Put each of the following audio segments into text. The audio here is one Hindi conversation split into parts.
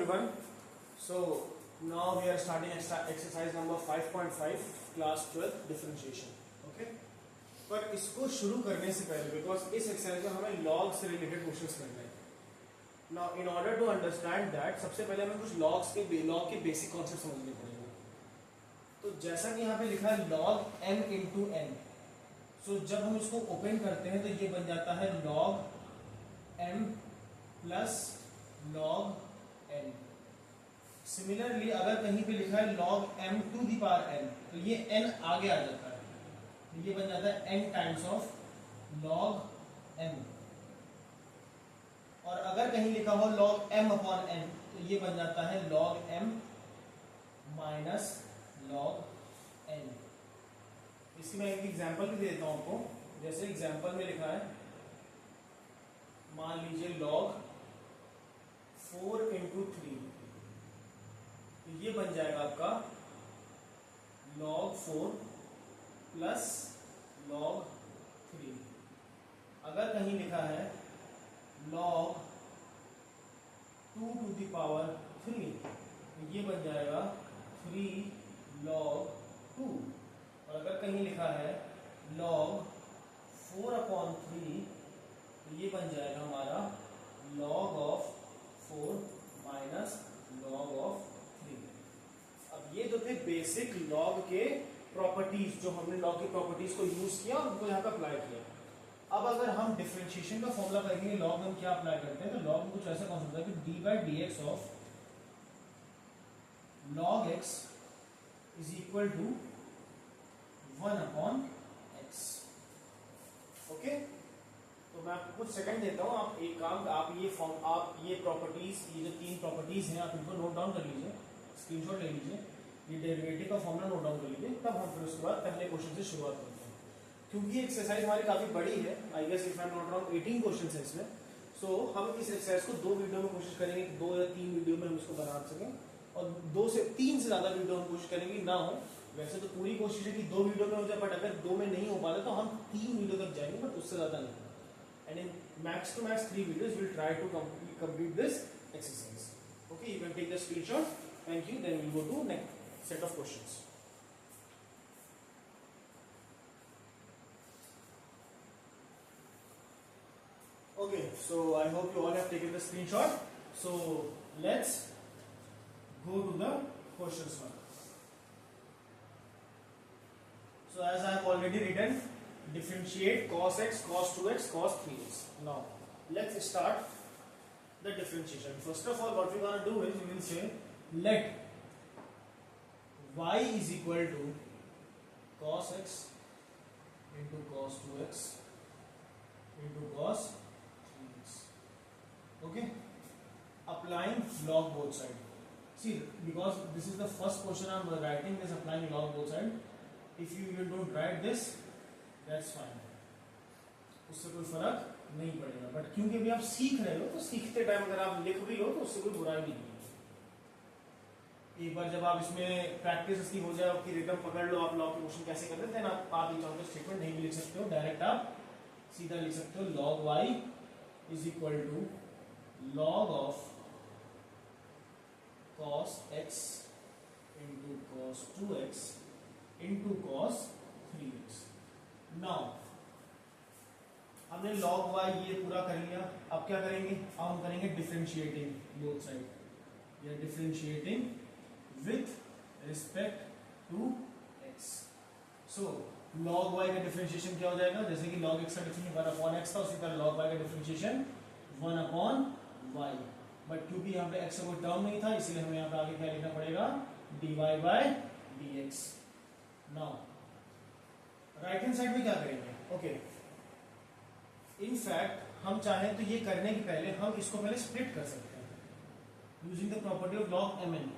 everyone. So now we are starting exercise number 5.5 class 12 differentiation. Okay. पर इसको शुरू करने से पहले बिकॉज इस एक्सरसाइज में हमें लॉग से रिलेटेड क्वेश्चंस करने हैं. Now in order to understand that सबसे पहले हमें कुछ लॉग के बेसिक कॉन्सेप्ट समझने पड़ेंगे. तो जैसा कि यहाँ पे लिखा है log m इंटू n. सो जब हम इसको ओपन करते हैं तो ये बन जाता है log m plus log n. Similarly अगर कहीं पे लिखा है log m to the power n तो ये n आगे आ जाता है. ये बन जाता है n times of log m. और अगर कहीं लिखा हो log m अपॉन n तो ये बन जाता है log m minus log n. इसकी मैं एक एग्जांपल भी दे देता हूं आपको. जैसे एग्जांपल में लिखा है, मान लीजिए log 4 इंटू 3 तो ये बन जाएगा आपका log 4 प्लस log 3. अगर कहीं लिखा है log 2 टू दी पावर 3 तो ये बन जाएगा 3 log 2. और अगर कहीं लिखा है log 4 अपॉन 3 तो ये बन जाएगा हमारा log of 4 minus log of 3. अब ये जो थे बेसिक log के प्रॉपर्टीज, जो हमने लॉग की प्रॉपर्टीज को यूज किया और उनको यहाँ पे अप्लाई किया. अब अगर हम डिफरेंशिएशन का फॉर्मूला करेंगे लॉग में हम क्या अप्लाई करते हैं, तो लॉग में कुछ ऐसा कॉन्सेप्ट है कि d by d x of log x is equal to 1 upon x. Okay, तो मैं आपको कुछ सेकंड देता हूं. आप एक काम, आप ये प्रॉपर्टीज, ये जो 3 प्रॉपर्टीज हैं आप इनको नोट डाउन कर लीजिए, स्क्रीनशॉट ले लीजिए. ये डेरिवेटिव का फॉर्मूला नोट डाउन कर लीजिए. तब हम फिर उसके बाद पहले क्वेश्चन से शुरुआत करते हैं. क्योंकि एक्सरसाइज हमारी काफी बड़ी है, I guess if I am not wrong 18 questions है इसमें. सो हम इस एक्सरसाइज को 2 वीडियो में कोशिश करेंगे, 2 या 3 वीडियो में हम इसको बना सकें. और 2 से 3 से ज्यादा वीडियो हम कोशिश करेंगे ना हो. वैसे तो पूरी कोशिश है कि 2 वीडियो में हो जाए, बट अगर 2 में नहीं हो पाता तो हम 3 वीडियो तक जाएंगे, बट उससे ज्यादा नहीं. And in max to max 3 videos will try to complete this exercise. Okay, you can take the screenshot. Thank you. Then we will go to next set of questions. Okay, so I hope you all have taken the screenshot. So let's go to the questions now. So as I have already written, differentiate cos x, cos 2x, cos 3x. Now let's start the differentiation. First of all, what we're going to do is we will say let y is equal to cos x into cos 2x into cos 3x. Okay, applying log both sides. See, because this is the first question I'm writing, is applying log both sides. If you even don't write this, that's fine, उससे कोई फर्क नहीं पड़ेगा. बट क्योंकि अभी आप सीख रहे हो तो सीखते टाइम अगर आप लिख भी लो तो उससे कोई बुराई नहीं है. एक बार जब आप इसमें प्रैक्टिस इसकी हो जाए, आपकी रिदम पकड़ लो, आप लॉग के क्वेश्चन कैसे करते थे ना, आप इनकाउंटर स्टेटमेंट नहीं भी लिख सकते हो, डायरेक्ट आप सीधा लिख सकते हो log y is equal to log of cos x into cos 2x into cos 3x. Now हमने log y ये पूरा कर लिया. अब क्या करेंगे, अब हम करेंगे डिफरेंशिएटिंग बोथ साइड, या differentiating with respect to x. So log y का डिफरेंशिएशन क्या हो जाएगा, जैसे कि log x का डिफरेंशिएशन 1 अपॉन x था, उसी तरह log y का डिफरेंशिएशन 1 अपॉन y. बट क्योंकि यहाँ पे x का कोई टर्म नहीं था, इसलिए हमें यहाँ पे आगे क्या लिखना पड़ेगा, dy by dx. Now right hand side में क्या करेंगे. ओके, इनफैक्ट हम चाहें तो ये करने के पहले हम इसको पहले स्प्लिट कर सकते हैं using the property of log mn.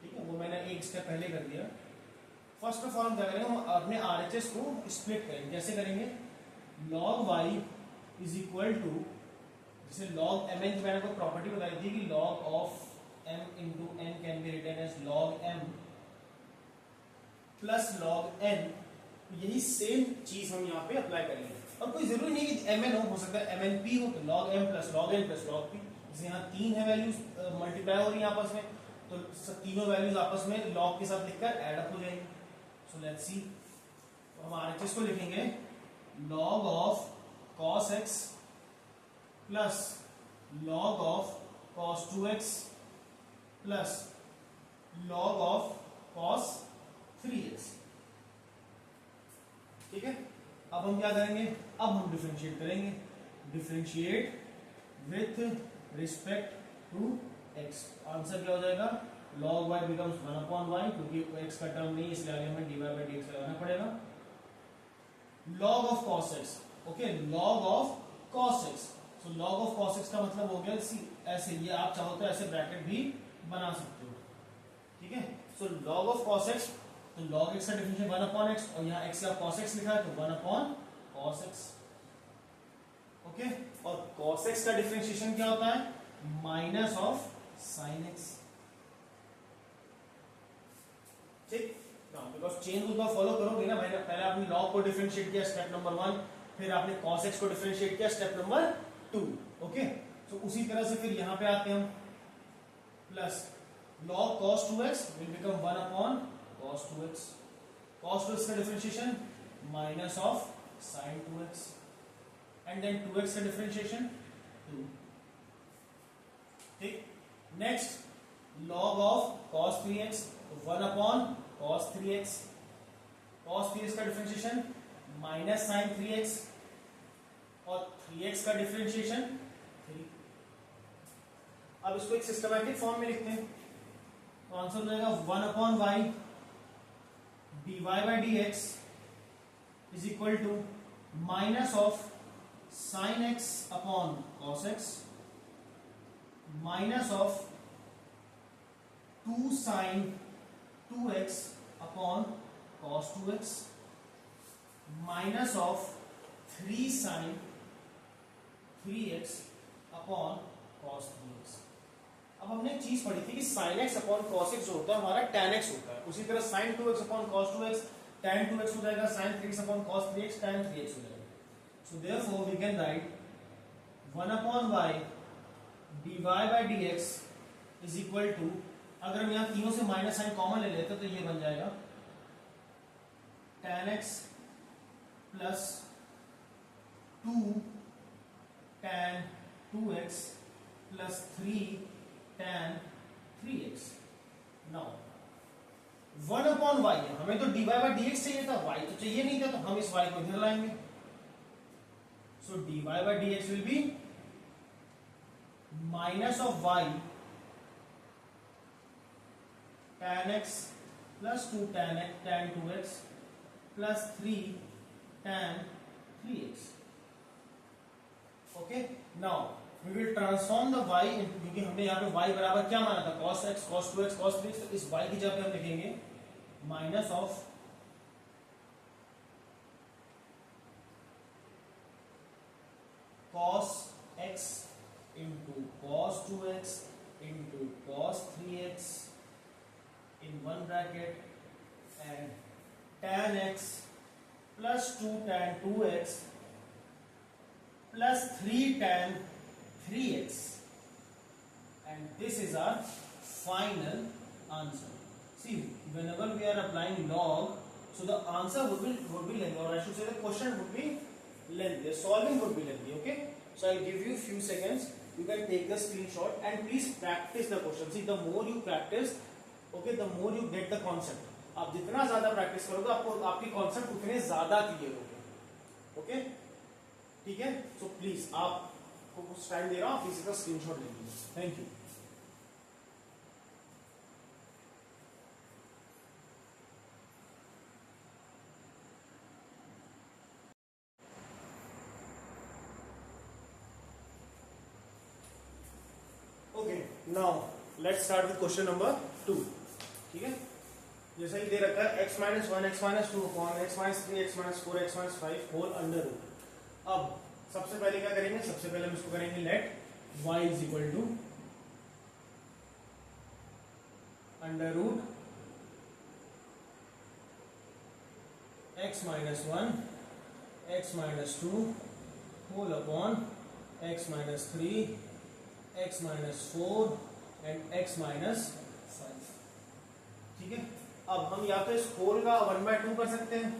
ठीक है, वो मैंने एक स्टेप पहले कर दिया. फर्स्ट ऑफ ऑल हम क्या करेंगे, हम अपने RHS को स्प्लिट करेंगे. जैसे करेंगे log y is equal to, जैसे log mn की मैंने आपको प्रॉपर्टी बताई थी कि log of m into n can be written as log m plus log n. यही सेम चीज हम यहाँ पे अप्लाई करेंगे. और कोई जरूरी नहीं कि mn हो सकता है mnp हो, तो log m plus log n plus log p. जैसे यहाँ 3 है वैल्यूज मल्टीप्लाई हो रही है आपस में, तो तीनों वैल्यूज आपस में लॉग के साथ लिखकर ऐड अप हो जाएंगे. So let's see. तो हम आरएचएस को लिखेंगे log of cos x plus log of cos 2x plus log of cos 3x. ठीक है. अब हम क्या करेंगे, अब हम डिफरेंशिएट करेंगे. Differentiate with respect to x. Answer क्या हो जाएगा, log y becomes 1/y, क्योंकि x का टर्म नहीं इसलिए आगे हमें dy by dx लगाना पड़ेगा. log of cos x, okay, log of cos x. so log of cos x का मतलब हो गया ऐसे, ये आप चाहो तो ऐसे ब्रैकेट भी बना सकते हो. ठीक है. सो log of cos x, तो log x का डिफरेंशियल 1/x, और यहाँ x का cos x लिखा है तो 1/cos x. ओके. और cos x का डिफरेंशिएशन क्या होता है, माइनस ऑफ sin x. ठीक. बिकॉज चेन रूल का फॉलो करोगे ना, पहले आपने log को डिफरेंशिएट किया स्टेप नंबर 1, फिर आपने cos x को डिफरेंशिएट किया स्टेप नंबर 2. ओके. तो उसी तरह से फिर यहां पे आते हैं हम, plus log cos 2x will become 1/cos 2x. cos 2x का differentiation minus of sin 2x, and then 2x का डिफरेंशिएशन 2. ठीक. Next log of cos 3x 1/cos 3x. cos 3x का डिफरेंशिएशन माइनस sin 3x, और 3x का डिफरेंशिएशन 3. अब इसको एक सिस्टमैटिक फॉर्म में लिखते हैं, तो आंसर हो जाएगा 1/y dy by dx is equal to minus of sin x upon cos x minus of 2 sin 2x upon cos 2x minus of 3 sin 3x upon cos 3x. अब हमने एक चीज पढ़ी थी कि sin x upon cos x जो होता है हमारा tan x होता है, उसी तरह sin 2x upon cos 2x tan 2x हो जाएगा, sin 3x upon cos 3x tan 3x हो जाएगा. So therefore we can write 1/y dy by dx is equal to, अगर हम यहाँ तीनों से माइनस साइन कॉमन ले लेते तो ये बन जाएगा tan x plus 2 tan 2x plus 3 tan 3x. Now 1/y है, हमें तो dy by dx चाहिए था, y तो चाहिए नहीं था, तो हम इस y को इधर लाएंगे. सो dy by dx will be minus of y tan x plus 2 tan 2x plus 3 tan 3x. Okay. Now we will transform the y, क्योंकि हमने यहाँ पे y बराबर क्या माना था, cos x cos 2x cos 3x, तो इस y की जगह पे हम लिखेंगे minus of cos x into cos 2x into cos 3x in one bracket and tan x plus 2 tan 2x plus 3 tan 3x, and this is our final answer. See, whenever we are applying log, so the answer would be lengthy, or I should say the question would be lengthy, the solving would be lengthy. Okay, so I'll give you a few seconds, you can take the screenshot and please practice the question. See, the more you practice, okay, the more you get the concept. आप जितना ज्यादा प्रैक्टिस करोगे आपको आपकी कॉन्सेप्ट उतने ज्यादा क्लियर होंगे. ओके. ठीक है. सो प्लीज आपको कुछ टाइम दे रहा हूं, आप इसका स्क्रीनशॉट ले लीजिए. Thank you. Okay. Now let's start with question number 2. ठीक है. जैसा कि दे रखा है x minus 1 x minus 2 upon x minus 3 x minus 4 x minus 5 whole under root. अब सबसे पहले क्या करेंगे, सबसे पहले हम इसको करेंगे let y is equal to under root x minus 1 x minus 2 whole upon x minus 3 x minus 4 and x minus 5। ठीक है, अब हम या तो इस होल का 1/2 कर सकते हैं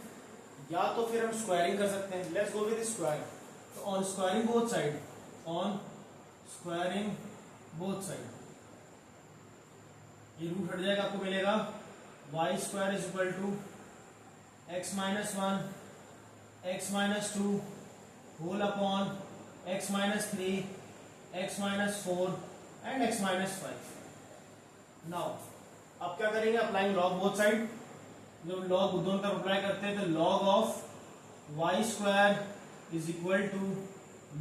या तो फिर हम स्क्वायरिंग कर सकते हैं। Let's go with square. तो on squaring both side, on squaring both side, ये रूट हट जाएगा, आपको मिलेगा Y square is equal to X minus 1 X minus 2 whole upon X minus 3 X minus 4 and X minus 5। Now अब क्या करेंगे, अप्लाइंग लॉग बोथ साइड। जब लॉग दोनों तरफ अप्लाई करते हैं तो log of Y square is equal to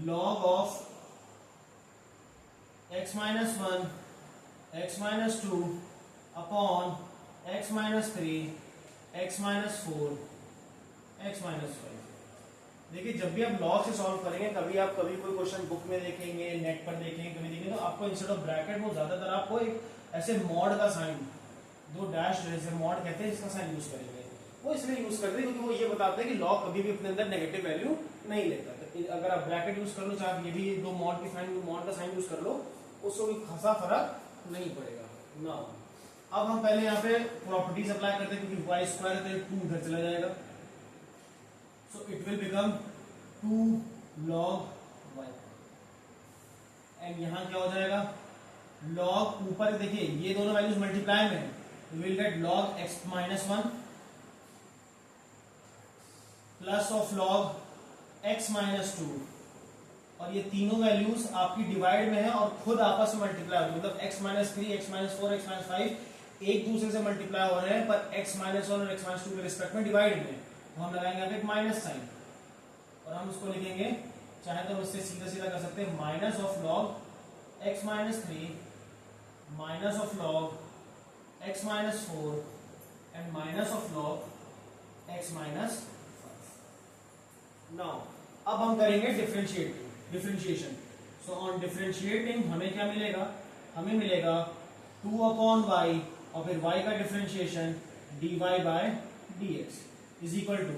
log of x minus 1 X minus 2 upon X minus 3 X minus 4 x minus 5। देखिए, जब भी आप लॉग से सॉल्व करेंगे, कभी कोई क्वेश्चन बुक में देखेंगे, नेट पर देखेंगे, कभी देखेंगे, तो आपको इंस्टेड ऑफ ब्रैकेट में ज्यादातर आपको एक ऐसे मॉड का साइन, दो डैश जैसे मॉड कहते हैं, इसका साइन यूज करेंगे। वो इसलिए यूज करते हैं क्योंकि वो ये बताते हैं कि लॉग कभी भी अपने अंदर नेगेटिव वैल्यू नहीं लेता। तो अगर आप ब्रैकेट यूज कर लो, चाहे ये भी दो मॉड का साइन यूज कर लो, उसको भी खासा फर्क नहीं पड़ेगा ना। अब हम पहले यहाँ पे प्रॉपर्टीज अप्लाई करते हैं, क्योंकि वाई स्क्वायर है तो 2 उधर चला जाएगा, सो it will become 2 log y। And यहां क्या हो जाएगा, log ऊपर देखिए ये दोनों वैल्यूज मल्टीप्लाई में है, तो will get log x minus 1 plus of log x minus 2, और ये तीनों वैल्यूज आपकी डिवाइड में है और खुद आपस में मल्टीप्लाई हो रही है। मतलब x minus 3 x minus 4 x minus 5 एक दूसरे से मल्टीप्लाई हो रहे हैं, पर x माइनस 1 और x माइनस 2 के रिस्पेक्ट में डिवाइड में। तो हम लगाएंगे यहाँ पे माइनस साइन और हम उसको लिखेंगे, चाहे तो हम इससे सीधा सीधा कर सकते हैं, minus of log x minus 3 minus of log x minus 4 and minus of log x minus 5। Now अब हम करेंगे डिफरेंशिएशन। सो ऑन डिफरेंशिएटिंग हमें क्या मिलेगा, हमें मिलेगा 2 अपॉन y और फिर y का differentiation dy by dx is equal to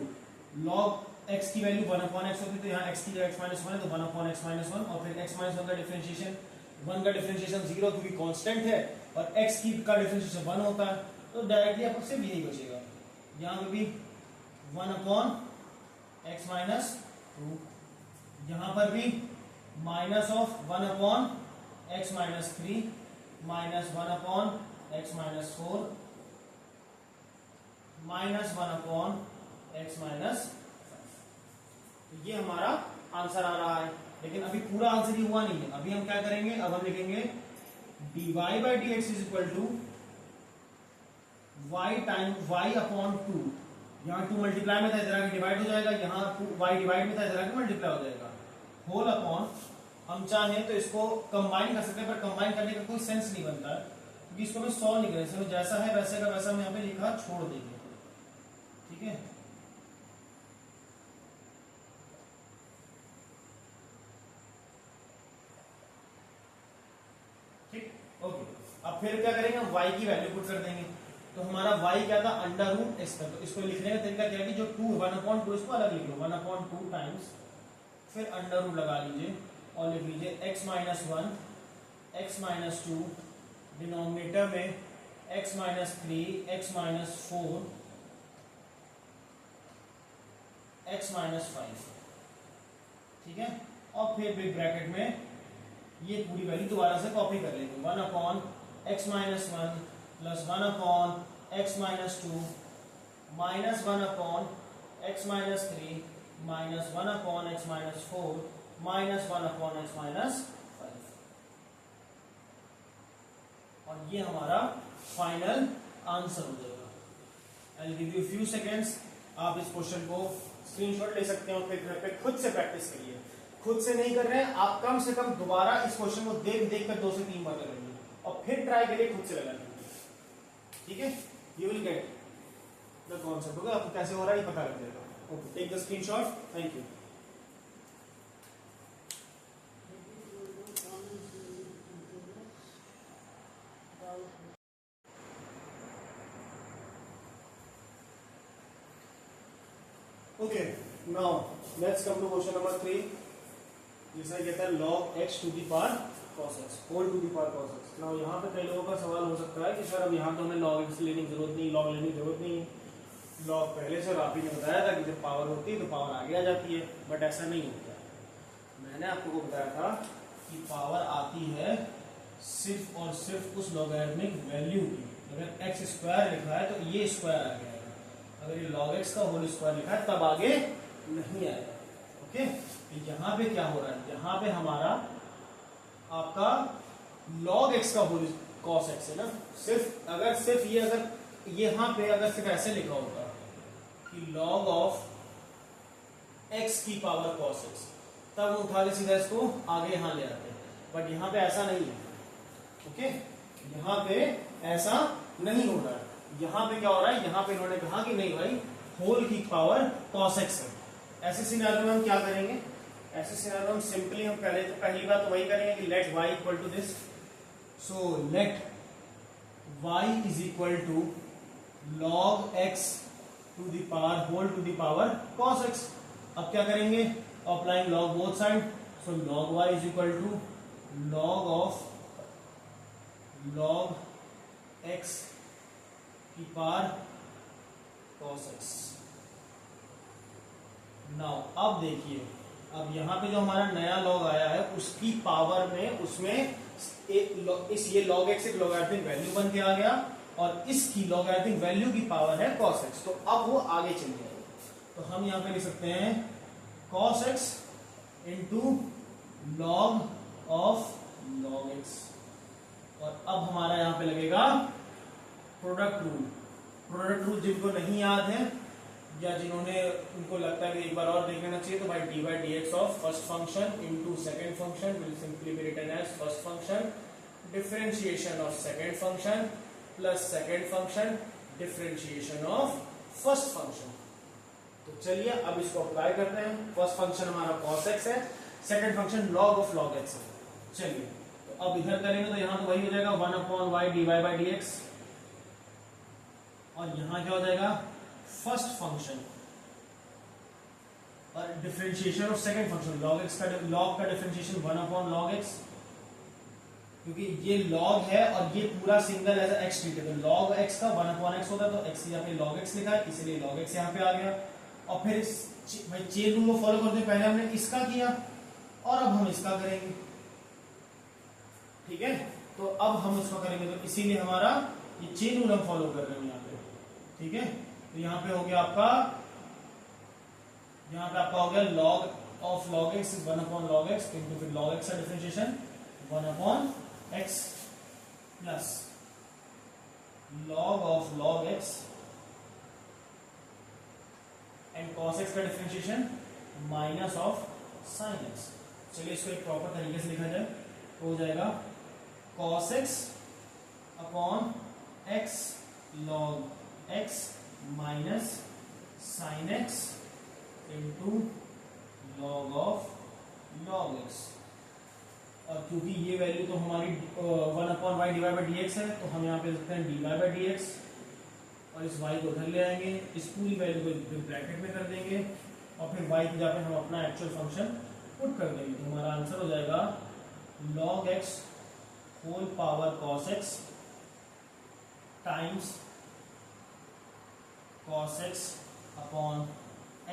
log x की वैल्यू 1 अपॉन x होती है, तो यहाँ x की जगह x माइनस 1 है तो 1 अपॉन x माइनस 1, और फिर x माइनस 1 का डिफरेंशिएशन 1 का डिफरेंशिएशन 0 क्योंकि कांस्टेंट है, और x की का डिफरेंशिएशन 1 होता है, तो डायरेक्टली आपको सिर्फ यही बचेगा। यहाँ पे भी 1 अपॉन x माइनस 2, यहाँ पर भी minus of 1 upon x minus 3 minus 1 upon x minus 4 minus 1 upon x minus 5। ये हमारा आंसर आ रहा है, लेकिन अभी पूरा आंसर ही हुआ नहीं है। अभी हम क्या करेंगे, अब हम लिखेंगे dy by d x is equal to y time y upon 2। यहाँ 2 मल्टीप्लाई में था, इधर आके डिवाइड हो जाएगा, यहाँ 2 y डिवाइड में था, इधर आके मल्टीप्लाई हो जाएगा, होल अपॉन, हम चाहें तो इसको कंबाइन कर सकते हैं, पर कंबाइन करने का कोई सेंस नहीं बनता है क्योंकि इसको हमें सॉल्व नहीं करें, इसमें जैसा है वैसे का वैसा हम यहाँ पे लिखा छोड़ देंगे। ठीक है, ठीक ओके। अब फिर क्या करेंगे, हम y की वैल्यू पुट कर देंगे, तो हमारा y क्या था, अंडर रूट x था। तो इसको लिखने का तरीका क्या है कि जो 1 अपॉन 2 इसको अलग लिख लो, 1 अपॉन 2 टाइम्स, फिर अंडर रूट लगा लीजिए और लिख लीजिए x minus 1 x minus 2 denominator में x minus 3 x minus 4 x minus 5। ठीक है, और फिर बिग ब्रैकेट में ये पूरी वैल्यू दोबारा से कॉपी कर लेंगे, 1 upon x minus 1 plus 1 upon x minus 2 minus 1 upon x minus 3 minus 1 upon x minus 4 minus 1 upon x minus 5। और ये हमारा फाइनल आंसर हो जाएगा। I will give you few seconds, आप इस क्वेश्चन को स्क्रीनशॉट ले सकते हैं और फिर घर पे खुद से प्रैक्टिस करिए। खुद से नहीं कर रहे हैं आप, कम से कम दोबारा इस क्वेश्चन को देख देख कर 2 से 3 बार करेंगे और फिर ट्राई करिए खुद से लगाने की। ठीक है, you will get the concept, होगा आपको कैसे हो रहा है ये पता लग जाएगा। Okay, take the screenshot, thank you. Okay, now let's come to question number 3. जिसे कहता है log x to the power cos x whole to the power cos x। Now यहाँ पे कई लोगों का सवाल हो सकता है कि सर अब यहाँ तो हमें log x लेने की जरूरत नहीं, log लेने की जरूरत नहीं है। log पहले से आप ही ने बताया था कि जब पावर होती है तो पावर आगे आ जाती है, बट ऐसा नहीं होता है। मैंने आपको बताया था कि पावर आती है सिर्फ और सिर्फ उस लॉगरिथमिक वैल्यू की। अगर x स्क्वायर लिखा है तो ये स्क्वायर आ जाएगा, अगर ये log x का होल स्क्वायर लिखा है तब आगे नहीं आएगा। ओके, यहाँ पे क्या हो रहा है, यहाँ पे हमारा आपका log x का होल cos x है ना। सिर्फ ये अगर यहाँ पे अगर सिर्फ ऐसे लिखा होता कि log ऑफ x की पावर cos x, तब उठा के सीधा इसको आगे यहाँ ले आते हैं, बट यहाँ पे ऐसा नहीं है। ओके, यहाँ पे ऐसा नहीं हो रहा है। यहाँ पे क्या हो रहा है, यहाँ पे इन्होंने कहा कि नहीं भाई होल की पावर cos x है। ऐसे सिनेरियो में हम क्या करेंगे, ऐसे सिनेरियो में हम सिंपली हम पहली बात तो वही करेंगे कि let y equal to this. So let y is equal to log x to the power whole to the power cos x। अब क्या करेंगे, applying log both side. So log y is equal to log of log x की पावर cos x। नाउ अब देखिए, अब यहाँ पे जो हमारा नया log आया है उसकी पावर में उसमें इस ये log x एक लॉगरिथमिक वैल्यू बन के आ गया और इसकी लॉगरिथमिक वैल्यू की पावर है cos x, तो अब वो आगे चल जाएगा। तो हम यहाँ पे लिख सकते हैं cos x into log of log x, और अब हमारा यहाँ पे लगेगा प्रोडक्ट रूल। प्रोडक्ट रूल जिनको नहीं याद है या जिन्होंने उनको लगता है कि एक बार और देख लेना चाहिए, तो भाई d by d x of first function into second function will simply be written as first function differentiation of second function plus second function differentiation of first function. तो चलिए अब इसको अप्लाई करते हैं। फर्स्ट फंक्शन हमारा cos x है, second function log of log x है। चलिए तो अब इधर करेंगे तो यहाँ तो वही हो जाएगा 1/y dy बाई dx, और यहाँ क्या हो जाएगा फर्स्ट फंक्शन और differentiation of second function log का डिफरेंशिएशन 1/log x, क्योंकि ये log है और ये पूरा सिंगल एज x ट्रीटेड है, तो log x का 1/x होता है, तो x यहाँ पे log x लिखा है इसलिए log x यहाँ पे आ गया। और फिर भाई चेन रूल को फॉलो करते हैं, पहले हमने इसका किया और अब हम इसका करेंगे। ठीक है, तो अब हम इसका करेंगे, तो इसीलिए हमारा ये चेन रूल हम फॉलो कर रहे हैं यहाँ पे। ठीक है, तो यहाँ पे हो गया आपका, यहाँ पे आपका हो गया log of log x is 1/log x into फिर log x का differentiation 1/x plus log of log x and cos x का differentiation minus of sin x। चलिए इसको एक प्रॉपर तरीके से लिखा जाए तो हो जाएगा cos x upon x log x minus sin x into log of log x। और क्योंकि ये वैल्यू तो हमारी 1/y डिवाइड बाई dx है, तो हम यहाँ पे लिखते हैं dy बाई dx, और इस y को उधर ले आएंगे, इस पूरी वैल्यू को ब्रैकेट में कर देंगे और फिर y की जगह पे हम अपना एक्चुअल फंक्शन पुट कर देंगे। तो हमारा आंसर हो जाएगा log x whole power cos x times cos x upon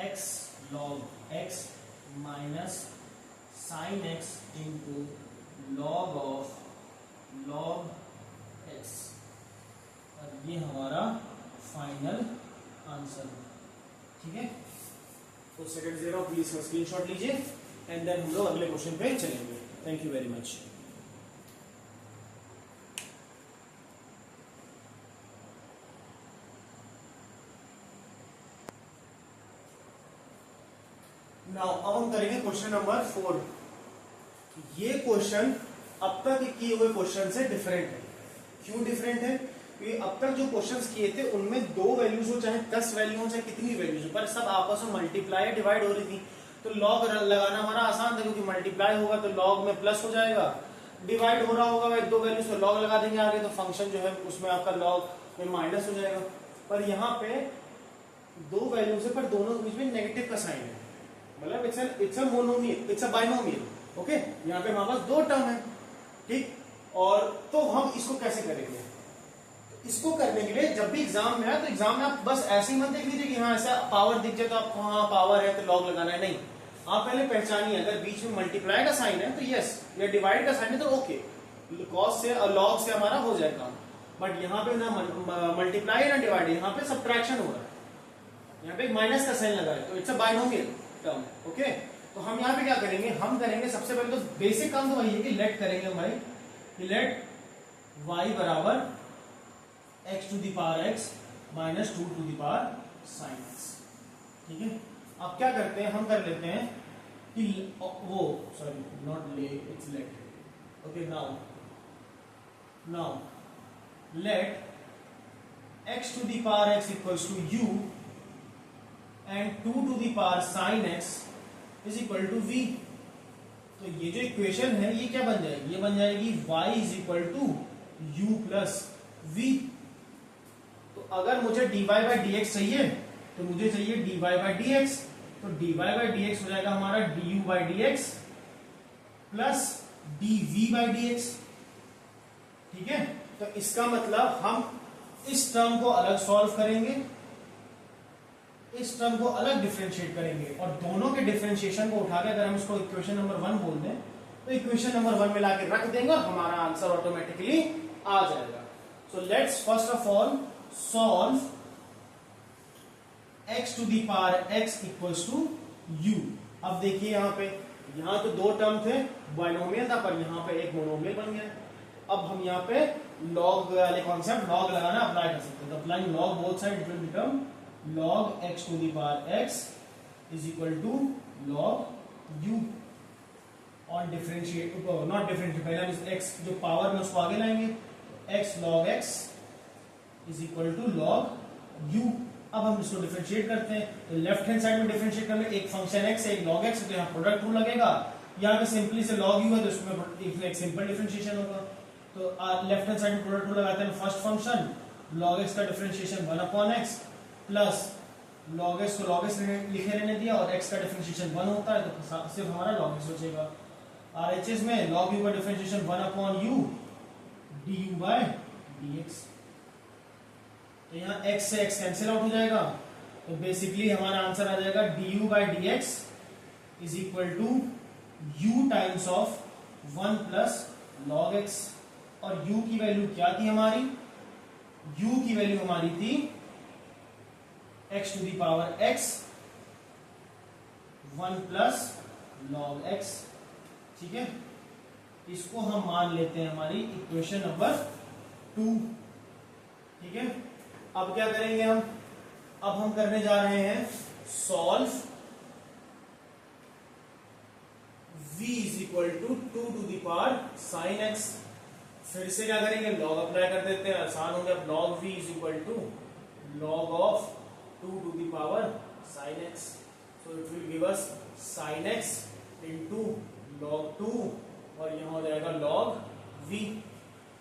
x log x minus sin x into log of log x, और ये हमारा फाइनल आंसर है। ठीक है, तो सेकंड जीरो प्लीज स्क्रीनशॉट लीजिए एंड देन हम लोग अगले क्वेश्चन पे चलेंगे। Thank you very much. Now अब हम करेंगे क्वेश्चन नंबर 4। ये क्वेश्चन अब तक किए हुए क्वेश्चन से डिफरेंट है। क्यों डिफरेंट है? क्योंकि अब तक जो क्वेश्चंस किए थे उनमें 2 वैल्यूज हो, चाहे 10 वैल्यू हो, चाहे कितनी वैल्यूज हो, पर सब आपस में मल्टीप्लाई या डिवाइड हो रही थी। तो लॉग लगाना हमारा आसान था, क्योंकि मल्टीप्लाई होगा तो लॉग में प्लस हो जाएगा, डिवाइड हो रहा होगा 1-2 वैल्यूज तो लॉग लगा देंगे आगे, तो फंक्शन जो है उसमें आपका लॉग में माइनस हो जाएगा। पर यहाँ पे 2 वैल्यूज है पर दोनों के बीच में नेगेटिव का साइन है, मतलब it's a monomial, it's a binomial. Okay, यहाँ पे हमारे पास दो टर्म है, ठीक। और तो हम इसको कैसे करेंगे? इसको करने के लिए जब भी एग्जाम में आए तो एग्जाम में आप बस ऐसे ही मत देख लीजिए कि हाँ ऐसा पावर दिख जाए तो आपको हाँ पावर है तो लॉग लगाना है, नहीं। आप पहले पहचानिए, अगर बीच में मल्टीप्लाई का साइन है तो यस, या डिवाइड का साइन है तो ओके, कॉस से और लॉग से हमारा हो जाए काम। बट यहाँ पे ना मल्टीप्लाई ना डिवाइड, यहाँ पे सब्ट्रैक्शन हो रहा है, यहाँ पे एक माइनस का साइन लगा है, तो it's a binomial term, okay. तो हम यहाँ पे क्या करेंगे, हम करेंगे सबसे पहले तो बेसिक काम तो वही है कि लेट करेंगे हम भाई, कि लेट y बराबर x to the power x minus 2 to the power sine x, ठीक है। अब क्या करते हैं, हम कर लेते हैं कि वो सॉरी नॉट ले, it's let, okay. Now let x to the power x equals to u and 2 to the power sine x is equal to v। तो ये जो इक्वेशन है ये क्या बन जाएगी, ये बन जाएगी y is equal to u plus v। तो अगर मुझे dy बाई डी चाहिए तो मुझे चाहिए dy बाई डी, तो dy बाई डी हो जाएगा हमारा du by D plus dv by D, ठीक है। तो इसका मतलब हम इस टर्म को अलग सॉल्व करेंगे, इस टर्म को अलग डिफरेंशिएट करेंगे, और दोनों के डिफरेंशिएशन को उठा के अगर हम इसको इक्वेशन नंबर 1 बोल दें तो इक्वेशन नंबर 1 में लाके रख देंगे और हमारा आंसर ऑटोमेटिकली आ जाएगा। So let's first of all solve x to the power x equals to u। अब देखिए यहाँ पे, यहाँ तो दो टर्म थे, बाइनोमियल था, पर यहाँ पे एक मोनोमियल बन गया। अब हम यहाँ पे लॉग वाले कॉन्सेप्ट लॉग लगाना अप्लाई कर सकते हैं। Applying log both side it will become log x to the power x is equal to log u on differentiate, not differentiate, पहले हम इस x जो पावर में उसको आगे लाएंगे, x log x is equal to log u। अब हम इसको डिफरेंशिएट करते हैं, तो लेफ्ट हैंड साइड में डिफरेंशिएट करने एक फंक्शन x है एक log x है, तो यहाँ प्रोडक्ट रूल लगेगा। यहाँ पे सिंपली से log u है तो इसमें एक सिंपल डिफरेंशिएशन होगा। तो लेफ्ट हैंड साइड में प्रोडक्ट रूल लगाते हैं, फर्स्ट फंक्शन log x का differentiation 1 upon x plus log x को log x लिखे रहने दिया, और x का डिफरेंशिएशन 1 होता है तो सिर्फ हमारा log x बचेगा। RHS में log u का differentiation 1 upon u du bye dx, तो यहाँ x से x कैंसिल आउट हो जाएगा, तो बेसिकली हमारा आंसर आ जाएगा du bye dx is equal to u times of 1 plus log x। और u की वैल्यू क्या थी हमारी, u की वैल्यू हमारी थी x to the power x 1 plus log x, ठीक है। इसको हम मान लेते हैं हमारी इक्वेशन नंबर 2, ठीक है। अब क्या करेंगे हम, अब हम करने जा रहे हैं solve v is equal to 2 to the power sine x। फिर से क्या करेंगे, लॉग अप्लाई कर देते हैं, आसान हो गया। log v is equal to log of 2 to the power sine x, so it will give us sine x into log 2 और यहाँ हो जाएगा log v।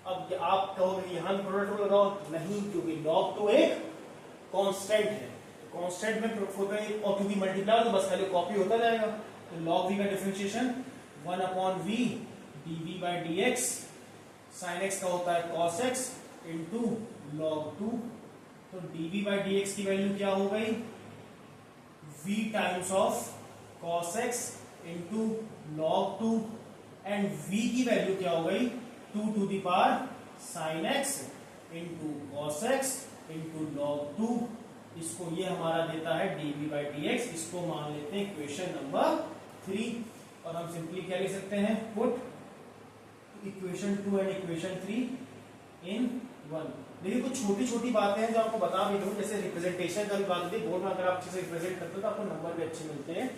अब आप कहोगे यहाँ प्रोडक्ट रूल लगाओ, नहीं, क्योंकि log 2 एक कांस्टेंट है, कांस्टेंट में और क्योंकि मल्टीप्लाई तो बस खाली कॉपी होता जाएगा। तो log v का differentiation 1 upon v dv by dx, sine x का होता है cos x इनटू log 2। तो dv बाई dx की वैल्यू क्या हो गई, v times of cos x into log 2, and v की वैल्यू क्या हो गई 2 to the power sine x into cos x into log 2। इसको ये हमारा देता है dv बाई dx, इसको मान लेते हैं इक्वेशन नंबर 3, और हम सिंपली क्या लिख सकते हैं, पुट इक्वेशन 2 एंड इक्वेशन 3 इन 1। देखिए कुछ छोटी छोटी बातें हैं जो आपको बता भी दूं, जैसे रिप्रेजेंटेशन का भी बात होती है, बोर्ड में अगर आप अच्छे से रिप्रेजेंट करते हो तो आपको नंबर भी अच्छे मिलते हैं।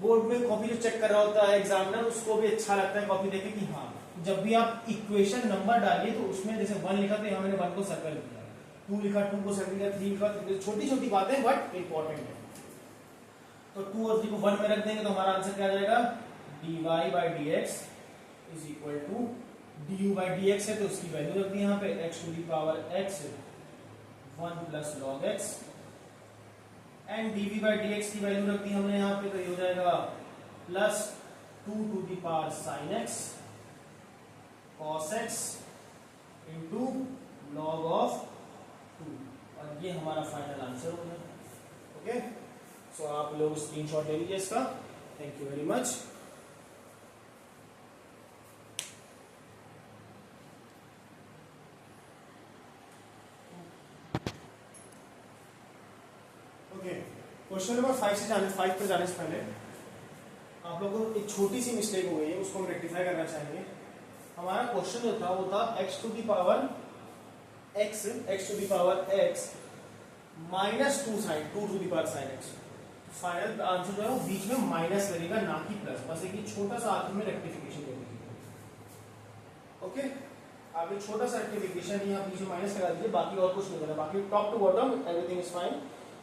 बोर्ड में कॉपी जो चेक कर रहा होता है एग्जामिनर, उसको भी अच्छा लगता है कॉपी देखे कि हाँ, जब भी आप इक्वेशन नंबर डालिए तो उसमें जैसे 1 लिखा तो यहाँ मैंने 1 को सर्कल किया, 2 लिखा 2 को सर्कल किया, 3 लिखा, छोटी छोटी बातें बट इंपॉर्टेंट है। तो 2 और 3 को 1 में रख देंगे तो हमारा आंसर क्या आ जाएगा, dy by dx is equal to du by dx है तो उसकी वैल्यू रख दी यहाँ पे x to the power x 1 plus log x, and dv by dx की वैल्यू रख दी हमने यहाँ पे, तो ये हो जाएगा plus 2 to the power sin x cos x into log of 2, और ये हमारा फाइनल आंसर हो गया। ओके, सो आप लोग स्क्रीनशॉट ले लीजिए इसका। Thank you very much. Okay, question number 5 पे जाने से पहले आप लोगों को एक छोटी सी मिस्टेक हो गई है, उसको हम रेक्टिफाई करना चाहेंगे। हमारा क्वेश्चन जो था वो था x to the power x minus 2 to the power sine x। Final answer जो है वो बीच में माइनस लगेगा, ना कि प्लस। बस एक छोटा सा आखिर में रेक्टिफिकेशन कर दीजिए। ओके, आप एक छोटा सा रेक्टिफिकेशन यहाँ बीच में माइनस लगा दीजिए, बाकी और कुछ नहीं करना। बाकी top to bottom everything is fine,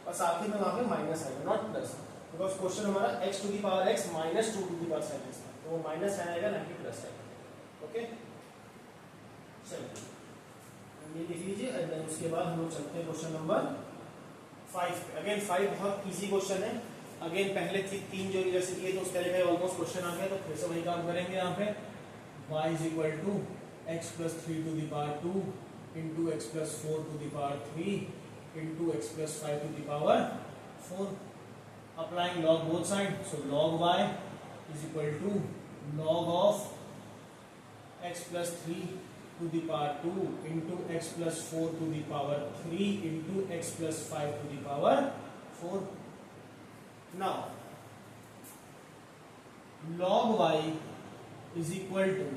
बस आखिर में वहां पे माइनस आएगा, नॉट प्लस, बिकॉज क्वेश्चन हमारा x to the power x minus 2 to the power sine x था, तो वो माइनस आएगा ना कि प्लस आएगा। ओके, चलिए ये लिख लीजिए। एंड देन उसके बाद हम लोग चलते हैं क्वेश्चन नंबर 5 पे। अगेन 5 बहुत इजी क्वेश्चन है। अगेन पहले 3 जो जैसे किए तो उसका लिखा है ऑलमोस्ट क्वेश्चन आ गया, तो फिर से वही काम करेंगे। यहाँ पे y is equal to x plus 3 to the power 2 into x plus 4 to the power 3 into x plus 5 to the power 4। Applying log both side, so log y is equal to log of x plus 3 to the power 2 into x plus 4 to the power 3 into x plus 5 to the power 4. Now log y is equal to,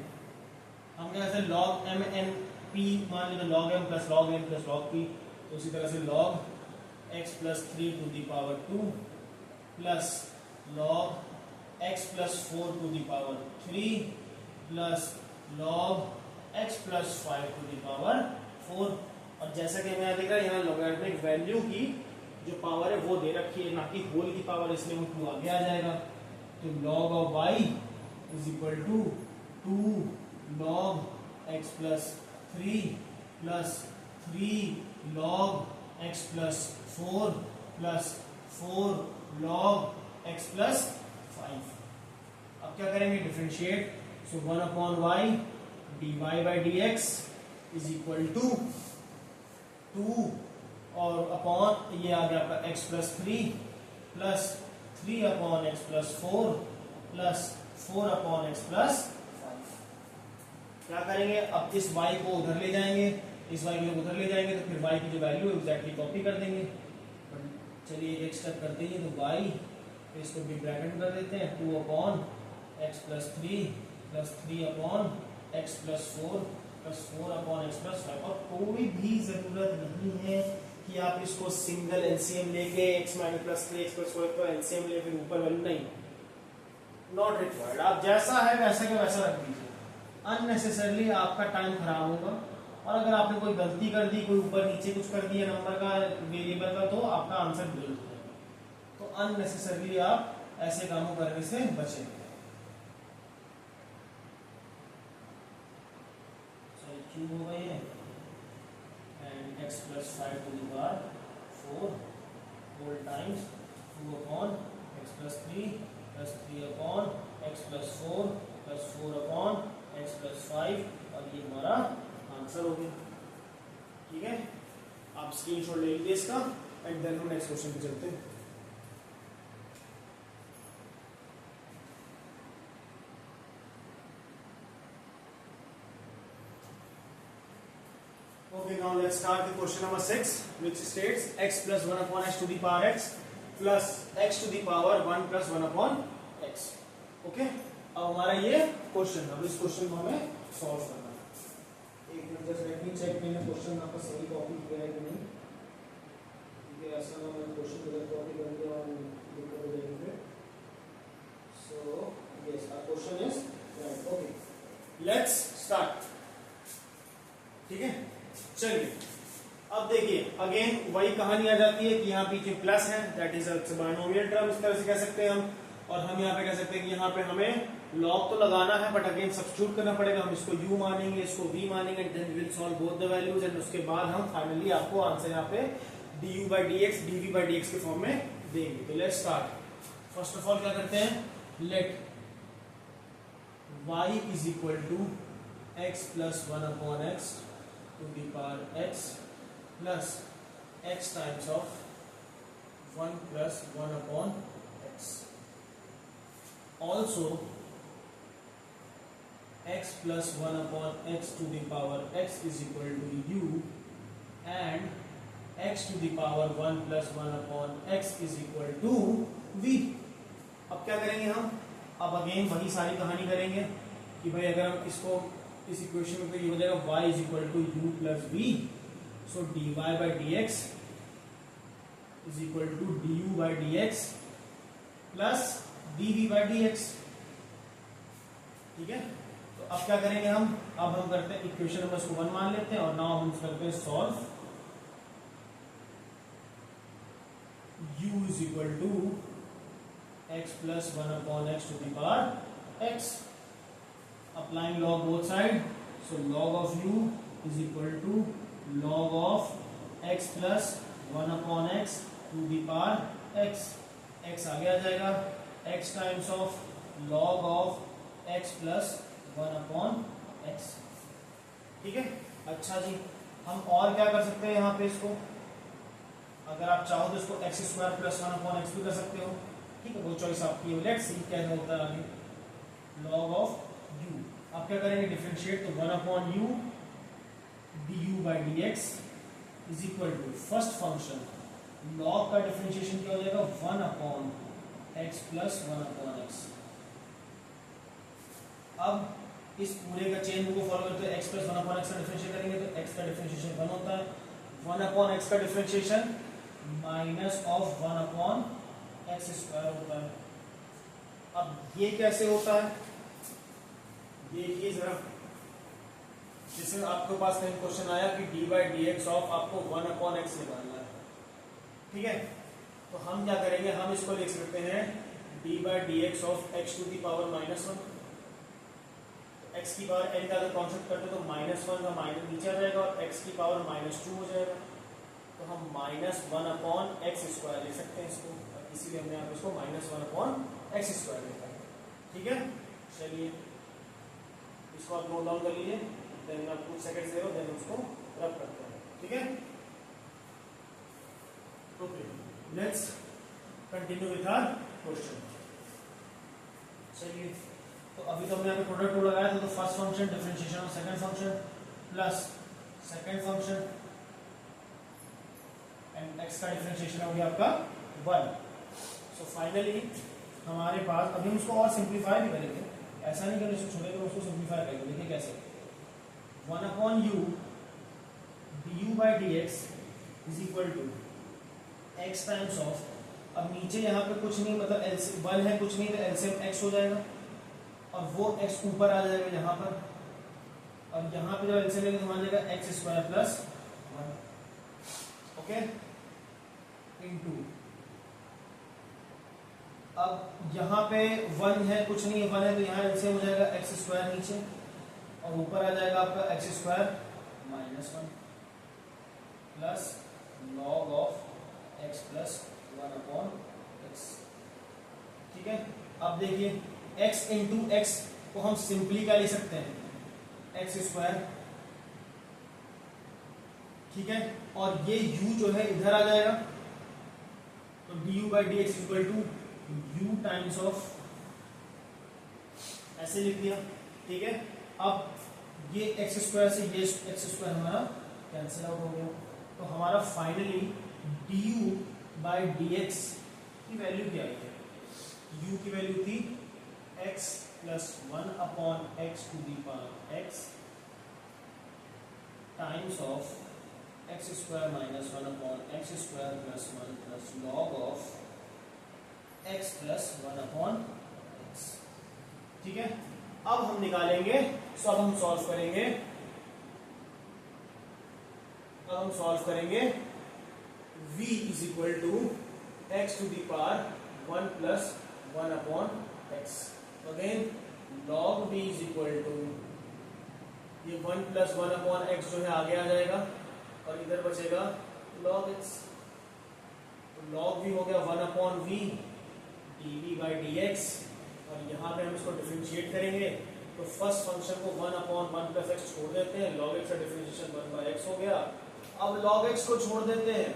हम क्या कहते हैं log m n p, मान लीजिए log m plus log n plus log p, तो उसी तरह से log x plus 3 to the power 2 plus log x plus 4 to the power 3 plus log x plus 5 to the power 4। और जैसा कि हमें दिख रहा है यहाँ लॉगरिथमिक वैल्यू की जो पावर है वो दे रखी है, ना कि होल की पावर, इसलिए वो 2 आगे आ जाएगा। तो log of y is equal to 2 log x plus 3 plus 3 log x plus 4 plus 4 log x plus 5। अब क्या करेंगे, differentiate. So 1 upon y dy by dx is equal to 2 और अपॉन ये आ गया आपका x plus 3 plus 3 upon x plus 4 plus 4 upon x plus 5। क्या करेंगे, अब इस y को उधर ले जाएंगे, इस y को उधर ले जाएंगे, तो फिर y की जो वैल्यू है एग्जैक्टली कॉपी कर देंगे। चलिए एक स्टेप करते हैं, तो y इसको भी ब्रैकेट कर देते हैं, 2 upon x plus 3 plus 3 upon x plus 4 plus 4 upon x plus 5। और कोई भी जरूरत नहीं है कि आप इसको सिंगल एलसीएम लेके x minus plus 3 x plus 4 का एलसीएम ले फिर ऊपर वैल्यू, नहीं, नॉट रिक्वायर्ड। आप जैसा है वैसा के वैसा रख दीजिए, अननेसेसरली आपका टाइम खराब होगा। और अगर आपने कोई गलती कर दी, कोई ऊपर नीचे कुछ कर दिया नंबर का, वेरिएबल का, तो आपका आंसर गलत हो जाएगा। तो अननेसेसरली आप ऐसे कामों करने से बचें। हो गई है and x plus 5 to the power 4 whole times 2 upon x plus 3 plus 3 upon x plus 4 plus 4 upon x plus 5, और ये हमारा आंसर हो गया। ठीक है, आप स्क्रीनशॉट ले लीजिए इसका एंड देन हम नेक्स्ट क्वेश्चन पे चलते हैं। Okay, now let's start with question number 6, which states x plus 1 upon x to the power x plus x to the power 1 plus 1 upon x. Okay, अब हमारा ये क्वेश्चन, अब इस क्वेश्चन को हमें सॉल्व करना है। एक minute just let me check मैंने क्वेश्चन आपका सही कॉपी किया है कि नहीं, क्योंकि ऐसा ना मैंने क्वेश्चन को कॉपी कर दिया और दिक्कत हो जाएगी फिर। So yes, our question is right. Okay, let's start. ठीक है, चलिए अब देखिए अगेन वही कहानी आ जाती है कि यहाँ पीछे प्लस है, that is a binomial term, इस तरह से कह सकते हैं हम। और हम यहाँ पे कह सकते हैं कि यहाँ पे हमें लॉग तो लगाना है, बट अगेन सब्स्टिट्यूट करना पड़ेगा। हम इसको u मानेंगे, इसको v मानेंगे, then we will solve both the values and उसके बाद हम फाइनली आपको आंसर यहाँ पे du by dx dv by dx के फॉर्म में देंगे। तो let's start. First of all क्या करते हैं, let y is equal to x plus 1 upon x to the power x plus x times of 1 plus 1 upon x. Also x plus 1 upon x to the power x is equal to u and x to the power 1 plus 1 upon x is equal to v. अब क्या करेंगे हम? अब अगेन वही सारी कहानी करेंगे कि भाई अगर हम इसको इस इक्वेशन में तो ये हो जाएगा y is equal to u plus v. So dy by dx is equal to du by dx plus dv by dx. ठीक है, तो अब क्या करेंगे हम? अब हम करते हैं इक्वेशन नंबर इसको 1 मान लेते हैं और नाउ हम करते हैं solve. u is equal to x plus 1 upon x to the power x. Applying log both side, so log of u is equal to log of x plus 1 upon x to the power x. x आगे आ जाएगा x times of log of x plus 1 upon x. ठीक है, अच्छा जी, हम और क्या कर सकते हैं यहाँ पे? इसको अगर आप चाहो तो इसको x square plus 1 upon x भी कर सकते हो. ठीक है, वो चॉइस आपकी है. लेट्स सी क्या होता है आगे. लॉग ऑफ u, आप क्या करेंगे? डिफरेंशिएट, तो 1 upon u du by dx is equal to first function log का डिफरेंशिएशन क्या हो जाएगा? 1 upon x plus 1 upon x. अब इस पूरे का चेन को फॉलो करते हैं. x प्लस 1 अपॉन एक्स का डिफरेंशिएट करेंगे तो x का डिफरेंशिएशन 1 होता है. 1 अपॉन x का differentiation minus of 1 upon x square होता है. अब ये कैसे होता है देखिए जरा. जैसे आपके पास कहीं क्वेश्चन आया कि d by d x of आपको 1 अपॉन एक्स निकालना है. ठीक है, तो हम क्या करेंगे? हम इसको लिख सकते हैं d by d x of x to the power minus 1. x की पावर n का अगर कॉन्सेप्ट करते तो माइनस 1 का माइनस नीचे आ जाएगा और x की पावर माइनस 2 हो जाएगा. तो हम माइनस 1 अपॉन एक्स स्क्वायर ले सकते हैं इसको, इसीलिए हमने यहाँ इसको माइनस 1 अपॉन एक्स स्क्वायर लिखा है. ठीक है, चलिए इसको आप नोट डाउन कर लीजिए. देन आप कुछ सेकंड्स दे रहे हो, देन उसको रब करते हैं. ठीक है, okay, let's continue with our question. चलिए, तो अभी तो हमने यहाँ पे प्रोडक्ट रूल लगाया था. तो first function differentiation of second function plus second function and x का डिफरेंशिएशन हो गया आपका 1. सो फाइनली हमारे पास, अभी हम इसको और सिंप्लीफाई भी करेंगे. ऐसा नहीं करेंगे इसको छोड़ेंगे, उसको सिंप्लीफाई करेंगे. देखिए कैसे. 1 upon u du by dx is equal to x times of, अब नीचे यहाँ पे कुछ नहीं, मतलब एलसीएम 1 है, कुछ नहीं, तो एलसीएम x हो जाएगा और वो x ऊपर आ जाएगा यहाँ पर, और यहाँ पे जब एलसीएम लेंगे तो मान जाएगा x square plus 1. Okay, into, अब यहाँ पे 1 है, कुछ नहीं है, 1 है, तो यहाँ एलसीएम हो जाएगा एक्स स्क्वायर नीचे और ऊपर आ जाएगा आपका x square minus 1 plus log of x plus 1 upon x. ठीक है, अब देखिए x इंटू एक्स को हम सिंपली क्या ले सकते हैं? X square. ठीक है, और ये u जो है इधर आ जाएगा, तो du by d x equal to u times of, ऐसे लिख दिया. ठीक है, अब ये एक्स स्क्वायर से ये एक्स स्क्वायर हमारा कैंसिल आउट हो गया. तो हमारा finally du by d x की वैल्यू क्या आई है? u की वैल्यू थी x plus 1 upon x to the power x times of x square minus 1 upon x square plus 1 plus log of x plus 1 upon x. ठीक है, अब हम निकालेंगे, सो अब हम सॉल्व करेंगे. अब हम सॉल्व करेंगे v is equal to x to the power 1 plus 1 upon x. Again log v is equal to, ये 1 प्लस 1 अपॉन एक्स जो है आगे आ जाएगा और इधर बचेगा log x. तो log v हो गया 1 upon v dv by dx, और यहाँ पे हम इसको डिफरेंशिएट करेंगे तो फर्स्ट फंक्शन को 1/1 प्लस एक्स छोड़ देते हैं, log x का डिफरेंशिएशन 1/x हो गया। अब log x को छोड़ देते हैं,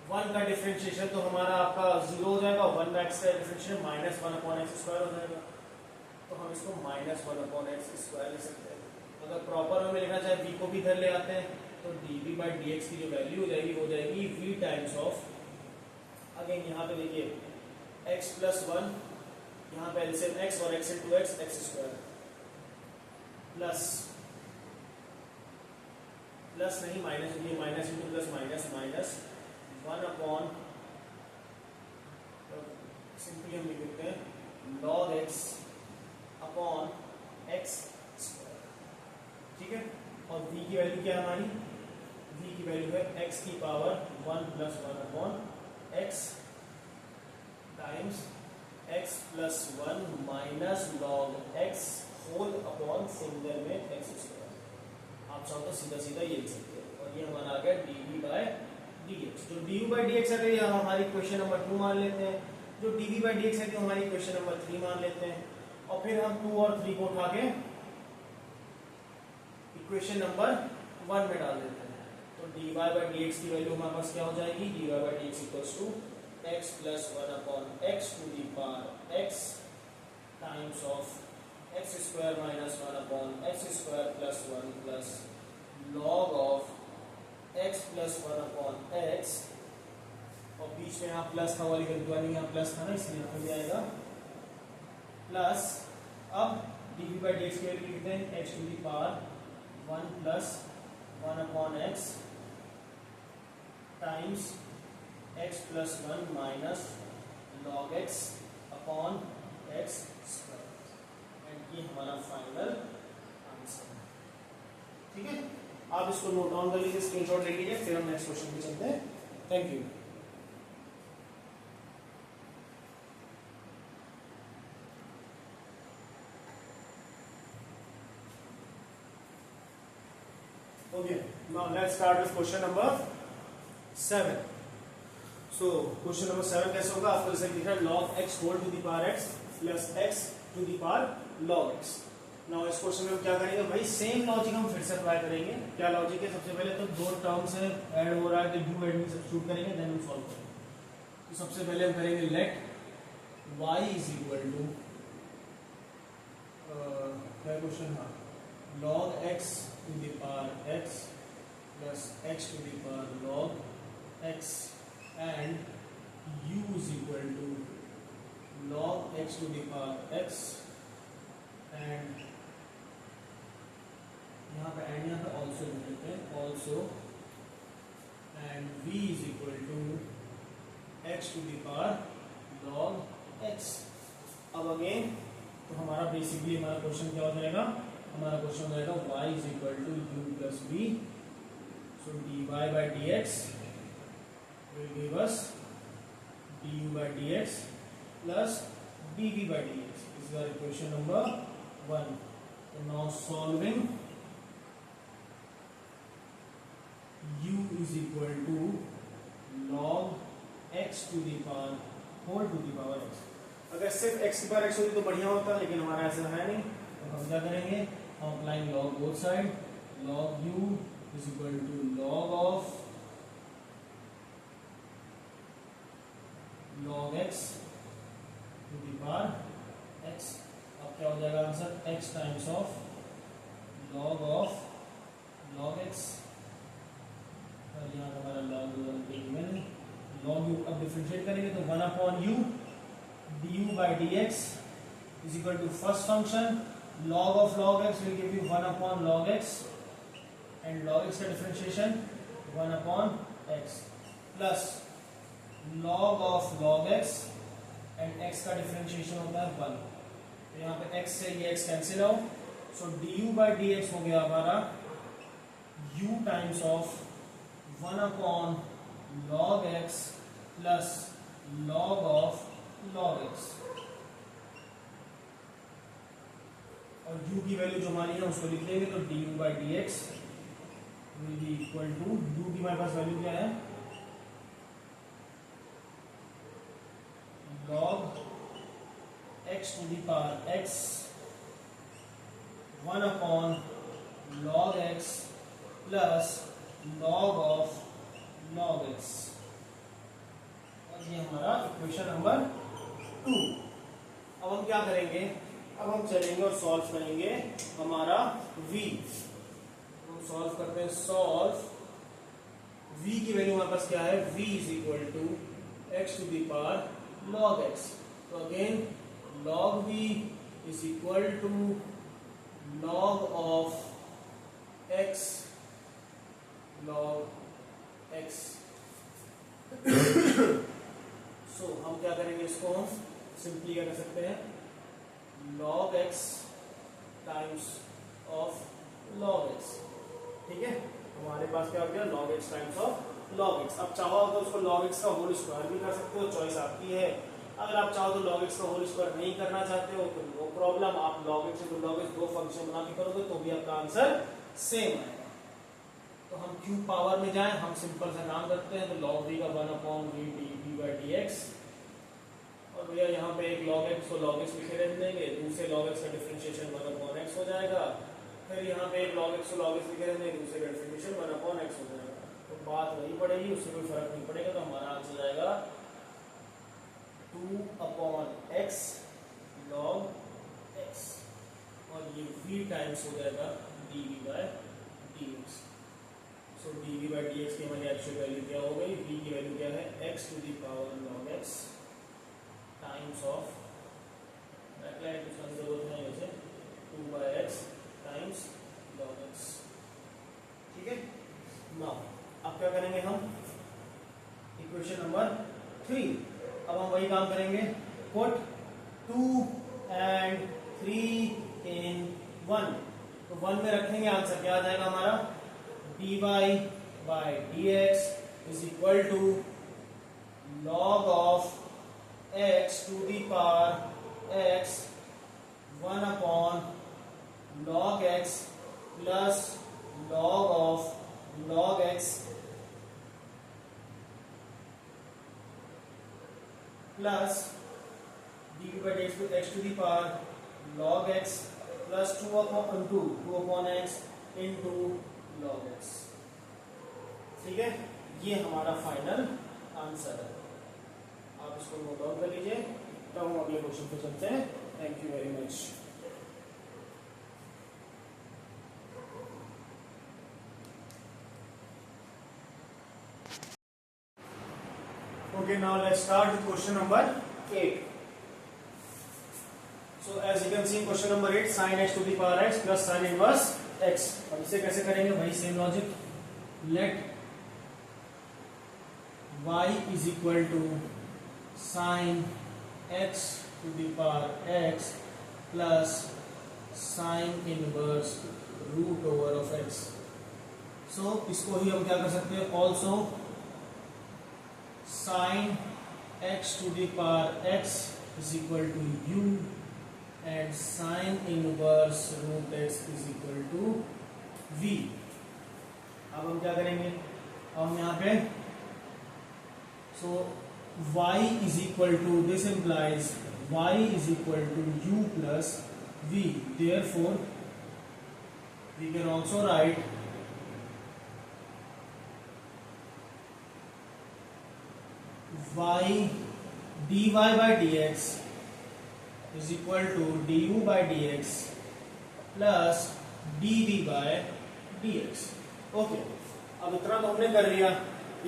1 का डिफरेंशिएशन तो हमारा आपका 0 हो जाएगा, 1x का डिफरेंशिएशन -1/x² हो जाएगा, तो हम इसको -1/x² ले सकते हैं। अगर प्रॉपर में लिखना चाहे v को भी इधर ले आते हैं, तो dv/dx की जो वैल्यू हो जाएगी वो जाएगी v टाइम्स ऑफ, अगेन यहाँ पे देखिए x + 1, यहाँ पे एलसीएम x और x × x x² प्लस नहीं माइनस, ये minus into plus minus minus 1/, simply हम लिख देते हैं log x अपॉन x², ठीक है। और v की वैल्यू क्या है हमारी, v की वैल्यू है x की power 1 + 1/x times x + 1 minus log x whole upon single में x²। आप चाहो तो सीधा सीधा ये लिख सकते हैं, और ये हमारा आ गया dv/dx। जो dv/dx है तो ये हमारी क्वेश्चन नंबर 2 मान लेते हैं, जो dv/dx है तो हमारी क्वेश्चन नंबर 3 मान लेते हैं, और फिर हम 2 और 3 को उठा के इक्वेशन नंबर 1 में डाल देते हैं। तो dy/dx की वैल्यू हमारे पास क्या हो जाएगी, dy/dx = x + 1/x² times of x² - 1/x² + 1 plus log of x + 1/x, और बीच में यहाँ प्लस था वाली वैल्यू, यहाँ प्लस था ना इसलिए यहाँ पे आएगा प्लस। अब dv/dx की वैल्यू लिखते हैं x⁴ 1 + 1/x times x + 1 minus log x upon x², and ये हमारा फाइनल आंसर है, ठीक है। आप इसको नोट डाउन कर लीजिए, स्क्रीनशॉट ले लीजिए, फिर हम नेक्स्ट क्वेश्चन पे चलते हैं। Thank you. Okay, now let's start with question number 7. So question number 7 कैसे होगा, आपको जैसे लिखा है log x whole to the power x plus x to the power log x। Now इस क्वेश्चन में हम क्या करेंगे भाई, सेम लॉजिक हम फिर से अप्लाई करेंगे। क्या लॉजिक है, सबसे पहले तो दो टर्म्स है ऐड हो रहा है तो डू ऐड में सब्स्टिट्यूट करेंगे, देन हम सॉल्व करेंगे। तो सबसे पहले हम करेंगे लेट y = क्या क्वेश्चन, हाँ, log x to the power x plus x to the power log x and u = log x to the power x and यहाँ पे एंड यहाँ पे ऑल्सो लिख देते हैं also, and v = x to the power log x। अब अगेन तो हमारा बेसिकली हमारा क्वेश्चन क्या हो जाएगा, हमारा क्वेश्चन हो जाएगा y = u + v, so dy/dx will give us du/dx plus dv/dx. This is our equation number 1. So now solving, u = log x to the power whole to the power x। अगर सिर्फ x की पावर x होती तो बढ़िया होता, लेकिन हमारा ऐसा है नहीं, तो हम क्या करेंगे, हम applying log both side, log u = log of log x to the power x। अब क्या हो जाएगा answer, x times of log of log x, और यहाँ हमारा log u। अब डिफरेंशिएट करेंगे तो 1/u du/dx = first function log of log x will give you 1/log x, and log x का differentiation 1/x plus log of log x, and x का डिफरेंशिएशन होता है 1। तो यहाँ पे x से ये x कैंसिल आउट, सो du/dx हो गया हमारा u times of 1/log x plus log of log x, और u की वैल्यू जो हमारी है उसको लिख देंगे, तो du/dx will be equal to, u की हमारे पास वैल्यू क्या है, log x to the power x 1 upon log x plus log of log x, और ये हमारा इक्वेशन नंबर 2। अब हम क्या करेंगे, अब हम चलेंगे और सॉल्व करेंगे हमारा v। हम सॉल्व करते हैं, सॉल्व v की वैल्यू हमारे पास क्या है, v is equal to x to the power log x। तो again log v is equal to log of x log x। So हम क्या करेंगे, इसको हम सिंपली क्या कर सकते हैं, log x times of log x। ठीक है, हमारे पास क्या हो गया, log x times of log x। अब चाहो तो उसको log x का होल स्क्वायर भी कर सकते हो, चॉइस आपकी है। अगर आप चाहो तो log x का होल स्क्वायर नहीं करना चाहते हो तो नो प्रॉब्लम, आप log x और log x दो फंक्शन बना के करोगे तो भी आपका आंसर सेम आएगा। तो हम क्यूब पावर में जाएं, हम सिंपल सा काम करते हैं, तो log v का 1 upon v D by d x, और भैया यहाँ पे एक log x को log x लिखे रहने देंगे, दूसरे log x का डिफरेंशिएशन 1 अपॉन x हो जाएगा, फिर यहाँ पे एक log x को log x लिखे रहने देंगे, दूसरे का डिफरेंशिएशन 1 अपॉन x हो जाएगा। तो बात वही पड़ेगी, उससे कोई फर्क नहीं पड़ेगा, तो हमारा आंसर जाएगा 2 अपॉन x log x, और ये v टाइम्स हो जाएगा dv by dx। So dv by dx की हमारी एक्चुअल वैल्यू क्या हो गई, v की वैल्यू क्या है, x to the power log x times of, backlight उसका जरूरत नहीं वैसे, 2 by x times log x। ठीक है, नाउ अब क्या करेंगे हम, इक्वेशन नंबर 3। अब हम वही काम करेंगे, पुट 2 and 3 in 1। तो 1 में रखेंगे, आंसर क्या आ जाएगा हमारा, dy by dx is equal to log of x to the power x 1 upon log x plus log of log x plus dv by dx to x to the power log x plus 2 upon x into log x। ठीक है, ये हमारा फाइनल आंसर है। आप इसको नोट डाउन कर लीजिए, तब हम अगले क्वेश्चन पे चलते हैं। Thank you very much. Okay, now let's start with question number 8. So as you can see in question number 8, sin x to the power x plus sin inverse x। अब इसे कैसे करेंगे, वही same logic, let y is equal to sin x to the power x plus sin inverse root over of x। so इसको ही हम क्या कर सकते हैं, also sin x to the power x is equal to u and sin inverse root x is equal to v। अब हम क्या करेंगे, हम यहाँ पे so y is equal to, this implies y is equal to u plus v, therefore we can also write y dy by dx is equal to du by dx plus dv by dx। Okay, अब इतना तो हमने कर लिया,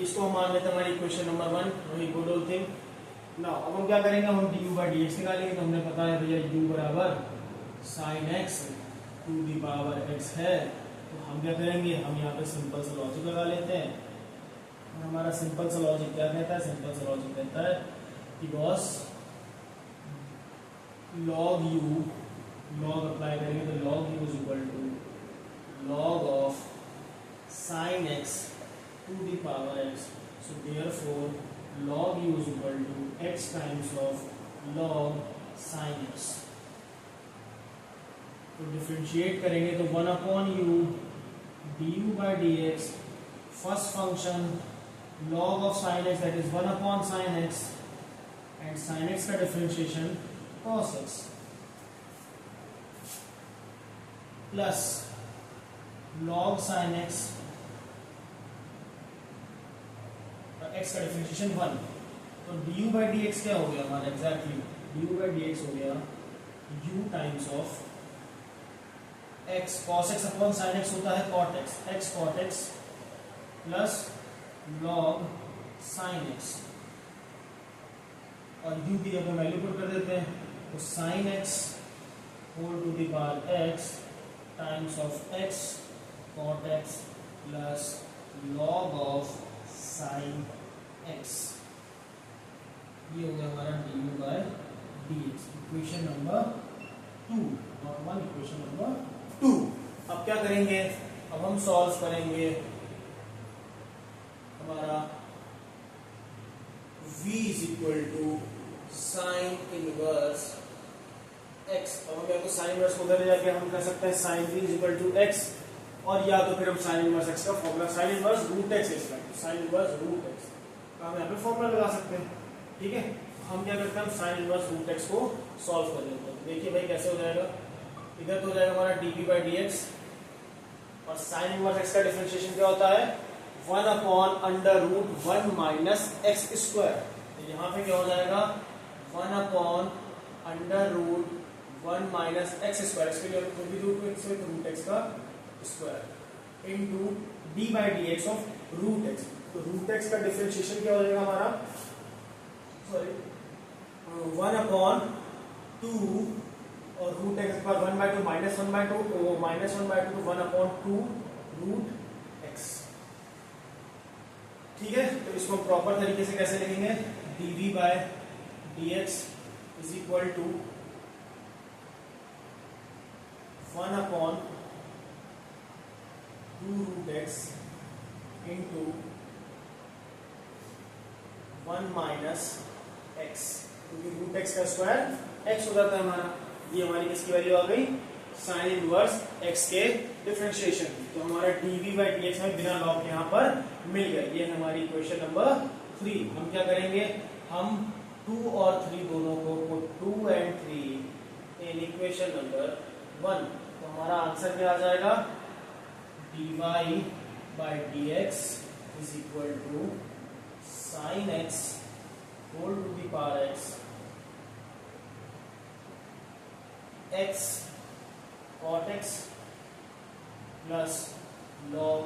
इसको हम मान लेते हैं हमारी इक्वेशन नंबर 1, वही गुड ऑल थिंग। नाउ अब हम क्या करेंगे, हम du by dx निकालेंगे। तो हमने पता है भैया u बराबर sin x to the power x है, तो हम क्या करेंगे, हम यहाँ पे सिंपल सा लॉजिक लगा लेते हैं। हमारा सिंपल सा लॉजिक क्या कहता है, सिंपल सा लॉजिक कहता है कि boss log u, log apply करेंगे तो log u is equal to log of sin x to the power x। so therefore log u is equal to x times of log sin x। तो डिफरेंशिएट करेंगे तो 1 upon u du by dx, first function log of sin x that is 1 upon sin x and sin x का differentiation cos x। Plus log sin x, x का डिफरेंशिएशन 1, तो du by dx क्या हो गया हमारा एग्जैक्टली, du by dx हो गया u times of x cos x upon sin x होता है cot x, x cot x plus log sin x, और u की जगह वैल्यू पुट कर देते हैं, तो sin x whole to the power x times of x cot x plus log of sin x, ये हो गया हमारा du by dx, equation number 2, not 1, equation number 2। अब क्या करेंगे, अब हम सॉल्व करेंगे हमारा v is equal to sine inverse x, अब हम क्या साइन इनवर्स को उधर जाके हम कर सकते हैं sine v is equal to x, और या तो फिर हम साइन इनवर्स x का formula sine inverse root x है, साइन इनवर्स रूट x का हम यहाँ पे फॉर्मूला लगा सकते हैं। ठीक है, हम क्या करते हैं, हम साइन इनवर्स रूट x को सॉल्व कर लेते हैं। देखिए भाई कैसे हो जाएगा, इधर तो हो जाएगा हमारा dv by dx, और साइन इनवर्स x का डिफरेंशिएशन क्या होता है 1 upon under root 1 minus x square, तो यहाँ पे क्या हो जाएगा 1 upon under root 1 minus x square, इसके लिए कोई भी रूट एक्स है तो रूट एक्स का square into d by d x of root x, तो रूट एक्स का डिफरेंशिएशन क्या हो जाएगा हमारा, सॉरी 1 अपॉन 2 और रूट एक्स पर 1/2 माइनस 1/2, तो माइनस 1/2 तो 1 अपॉन 2 रूट एक्स। ठीक है, तो इसको प्रॉपर तरीके से कैसे लिखेंगे, dv by dx is equal to 1 upon 2 root x into 1 minus x, क्योंकि रूट एक्स का स्क्वायर एक्स हो जाता है हमारा, ये हमारी किसकी वैल्यू आ गई, साइन इनवर्स एक्स के डिफरेंशिएशन की, तो हमारा dv बाई dx में बिना लॉग के यहाँ पर मिल गया। ये हमारी इक्वेशन नंबर 3। हम क्या करेंगे, हम 2 और 3 दोनों को put 2 and 3 in equation number 1, तो हमारा आंसर क्या आ जाएगा, dy by dx is equal to sine x whole to the power x cot x plus log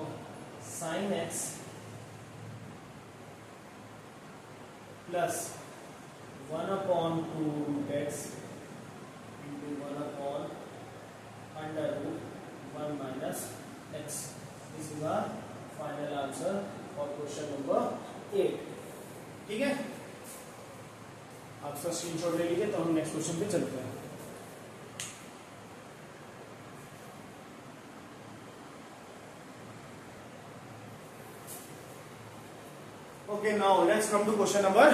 sin x plus 1 upon 2 root x into 1 upon under root 1 minus x। This is our final answer for question number 8। ठीक है, आप इसका स्क्रीनशॉट ले लीजिए, तो हम नेक्स्ट क्वेश्चन पे चलते हैं। Okay, now let's come to question number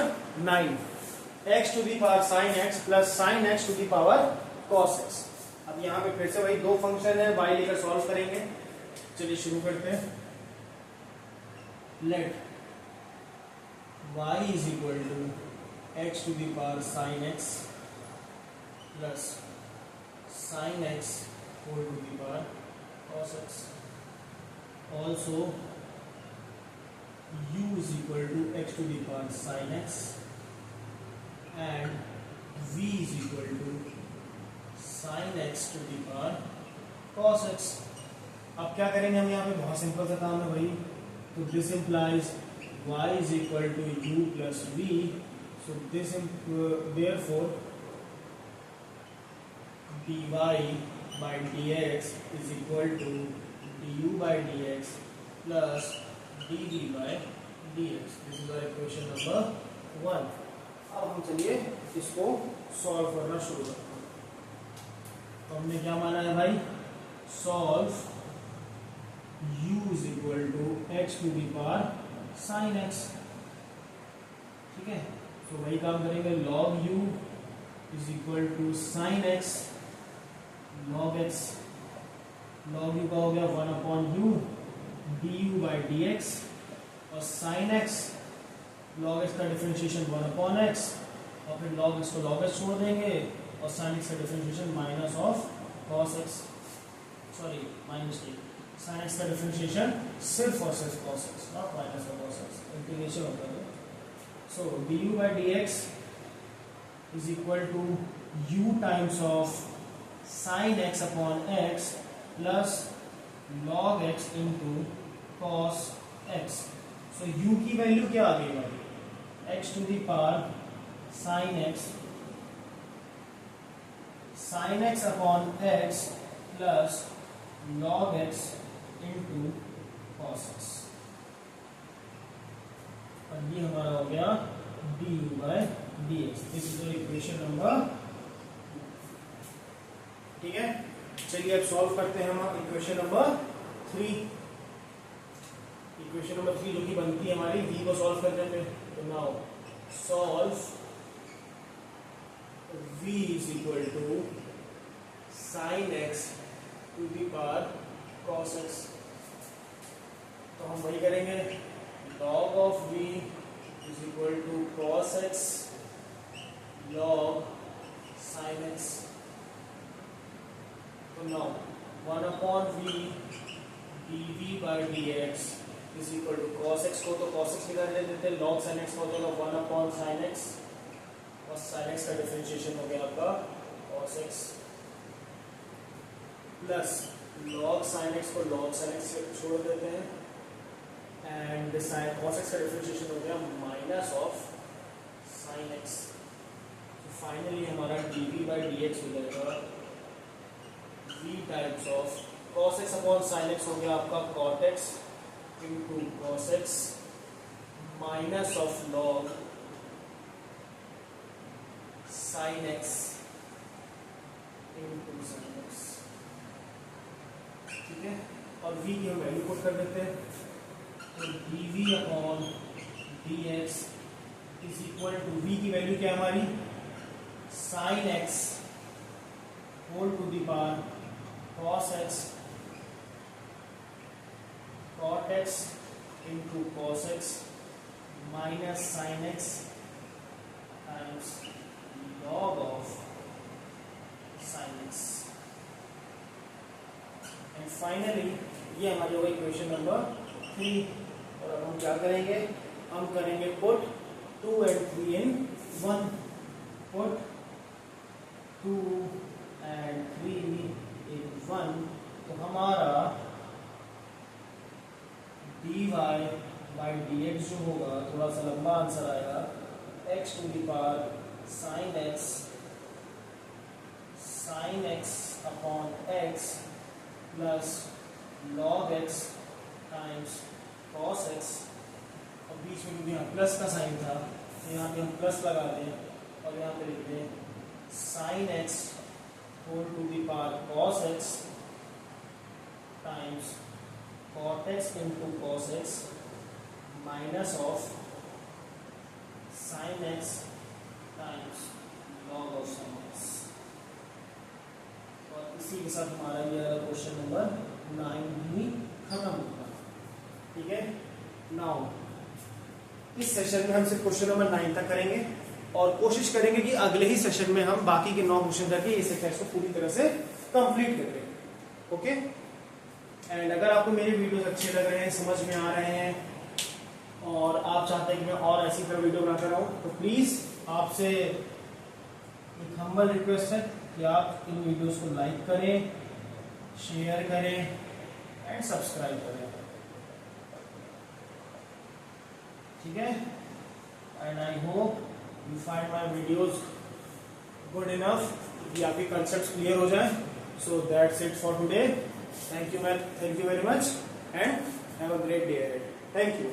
9. X to the power sin x plus sin x to the power cos x। अब यहाँ पे फिर से वही दो फंक्शन है, y लेकर सॉल्व करेंगे। चलिए शुरू करते हैं। Let y is equal to x to the power sin x plus sin x whole to the power cos x. Also u is equal to x to the power sin x and v is equal to sin x to the power cos x। अब क्या करेंगे हम यहाँ पे, बहुत सिंपल सा काम है भाई, तो this implies y is equal to u plus v, so this therefore dy by dx is equal to du by dx plus dv by dx। This is our equation number 1। अब हम चलिए इसको सॉल्व करना शुरू करते हैं। तो हमने क्या माना है भाई, solve u is equal to x to the power sin x। ठीक है, तो वही काम करेंगे, log u is equal to sin x log x, log u का हो गया 1 upon u du by dx, और sin x log x का डिफरेंशिएशन 1 अपॉन x, और फिर log x को log x छोड़ देंगे, और sin x का differentiation minus of cos x। Sorry my mistake, sine x का डिफरेंशिएशन सिर्फ और सिर्फ cos x, नॉट माइनस और cos x, इंटीग्रेशन होता है। सो du by dx is equal to u times of sin x upon x plus log x into cos x। so u की वैल्यू क्या आ गई हमारी, x to the power sin x upon x plus log x into cos x, और ये हमारा हो गया du by dx। This is equation number, ठीक है। चलिए अब सॉल्व करते हैं हम इक्वेशन नंबर 3। इक्वेशन नंबर 3 जो कि बनती है हमारी v को सॉल्व करने पे, तो now solve v is equal to sin x to the power cos x। तो हम वही करेंगे, log of v is equal to cos x log sin x। तो now 1 upon v dv by dx is equal to cos x को तो cos x निकाल लेते हैं, log sin x हो जाएगा 1 upon sin x, और sin x का डिफरेंशिएशन हो गया आपका cos x plus log sin x को log sin x से छोड़ देते हैं, एंड sin cos x का डिफरेंशिएशन हो गया माइनस ऑफ sin x। तो फाइनली हमारा dv by dx हो जाएगा v times of cos x upon sin x हो गया आपका cot x into cos x minus of log sin x into sin x, ठीक है। और v की हम वैल्यू पुट कर देते हैं, तो dv upon dx is equal to v की वैल्यू क्या है हमारी, sin x whole to the power cos x cot x into cos x minus sin x times log of sin x। And finally ये हमारी होगी इक्वेशन नंबर 3। और अब हम क्या करेंगे, हम करेंगे put 2 and 3 in 1, put 2 and 3 in 1, तो हमारा dy by dx जो होगा, थोड़ा सा लंबा आंसर आएगा, x to the power sin x upon x plus log x times cos x, और बीच में क्योंकि यहाँ प्लस का साइन था तो यहाँ पे हम प्लस लगा दें और यहाँ पे लिख दें sin x whole to the power cos x times cot x into cos x minus of sin x times log of sin x। और इसी के साथ हमारा ये क्वेश्चन नंबर 9 भी खत्म होगा, ठीक है। नाउ इस सेशन में हम सिर्फ क्वेश्चन नंबर 9 तक करेंगे और कोशिश करेंगे कि अगले ही सेशन में हम बाकी के 9 क्वेश्चन करके इस एक्सरसाइज को पूरी तरह से कंप्लीट कर दें, ओके। एंड अगर आपको मेरे वीडियोस अच्छे लग रहे हैं, समझ में आ रहे हैं और आप चाहते हैं कि मैं और ऐसी तरह वीडियो बनाता रहूं, तो प्लीज आपसे एक हम्बल रिक्वेस्ट है कि आप इन वीडियोस को लाइक करें, शेयर करें एंड सब्सक्राइब करें, ठीक है। And I hope you find my videos good enough कि आपके कंसेप्ट क्लियर हो जाए। So that's it for today. Thank you very much and have a great day ahead. Thank you.